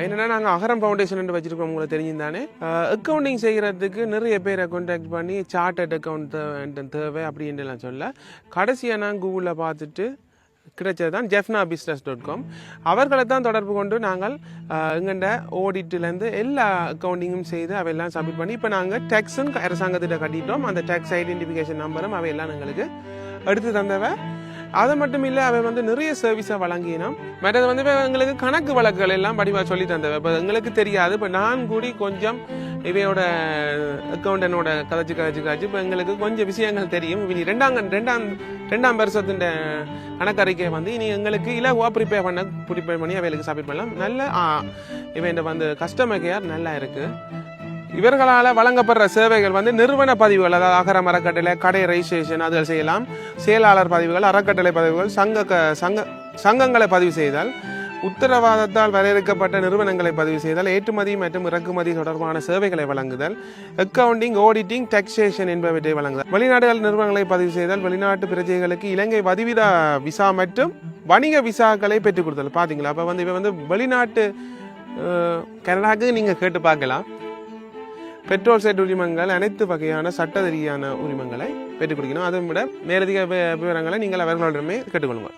என்னென்னா நாங்கள் அகரம் ஃபவுண்டேஷன் வச்சுருக்கோம், உங்களுக்கு தெரிஞ்சுதானே. அக்கௌண்டிங் செய்கிறதுக்கு நிறைய பேரை கான்டாக்ட் பண்ணி சார்ட்டர்ட் அக்கௌண்ட் தேவை அப்படின்ட்டுலாம் சொல்ல கடைசியாக நான் கூகுளில் பார்த்துட்டு கிடைச்சது தான் jeffnabusiness.com. அவர்களை தான் தொடர்பு கொண்டு நாங்கள் எங்கள்ட ஆடிட்லேருந்து எல்லா அக்கௌண்டிங்கும் செய்து அவையெல்லாம் சப்மிட் பண்ணி இப்போ நாங்கள் டேக்ஸும் அரசாங்கத்திட்ட கட்டிட்டோம். அந்த டேக்ஸ் ஐடென்டிஃபிகேஷன் நம்பரும் அவையெல்லாம் எங்களுக்கு எடுத்து தந்தவ. அது மட்டும் இல்லை, அவை நிறைய சர்வீஸை வழங்கினோம். மற்றது எங்களுக்கு கணக்கு வழக்குகள் எல்லாம் படிவாக சொல்லி தந்தவ. இப்போ எங்களுக்கு தெரியாது, இப்போ நான் கூடி கொஞ்சம் இவையோட அக்கௌண்டனோட கதைச்சு இப்போ எங்களுக்கு கொஞ்சம் விஷயங்கள் தெரியும். இனி ரெண்டாம் வருஷத்தின் கணக்கறிக்கை இனி எங்களுக்கு இலகுவாக ப்ரிப்பேர் பண்ணி அவைகளுக்கு சப்மிட் பண்ணலாம். நல்ல இவன் கஸ்டமர் கேர் நல்லா இருக்குது. இவர்களால் வழங்கப்படுற சேவைகள் நிறுவன பதிவுகள், அதாவது அகரம் அறக்கட்டளை, கடை ரெஜிஸ்ட்ரேஷன் அதுகள் செய்யலாம். செயலாளர் பதிவுகள், அறக்கட்டளை பதிவுகள், சங்கங்களை பதிவு செய்தால், உத்தரவாதத்தால் வரையறுக்கப்பட்ட நிறுவனங்களை பதிவு செய்தால், ஏற்றுமதி மற்றும் இறக்குமதி தொடர்பான சேவைகளை வழங்குதல், அக்கவுண்டிங், ஆடிட்டிங், டாக்ஸேஷன் என்பவற்றை வழங்குதல், வெளிநாடுகள் நிறுவனங்களை பதிவு செய்தால், வெளிநாட்டு பிரஜைகளுக்கு இலங்கை வதிவித விசா மற்றும் வணிக விசாக்களை பெற்றுக் கொடுத்தல். பார்த்தீங்களா? அப்போ இவ வெளிநாட்டு கனடாக்கு நீங்கள் கேட்டு பார்க்கலாம். பெட்ரோல் செட் உரிமங்கள், அனைத்து வகையான சட்ட ரீதியான உரிமங்களை பெற்றுக் கொடுக்கணும். அதை விட மேலதிக விவரங்களை நீங்கள் அவர்களிடமே கேட்டுக்கொள்ளுங்கள்.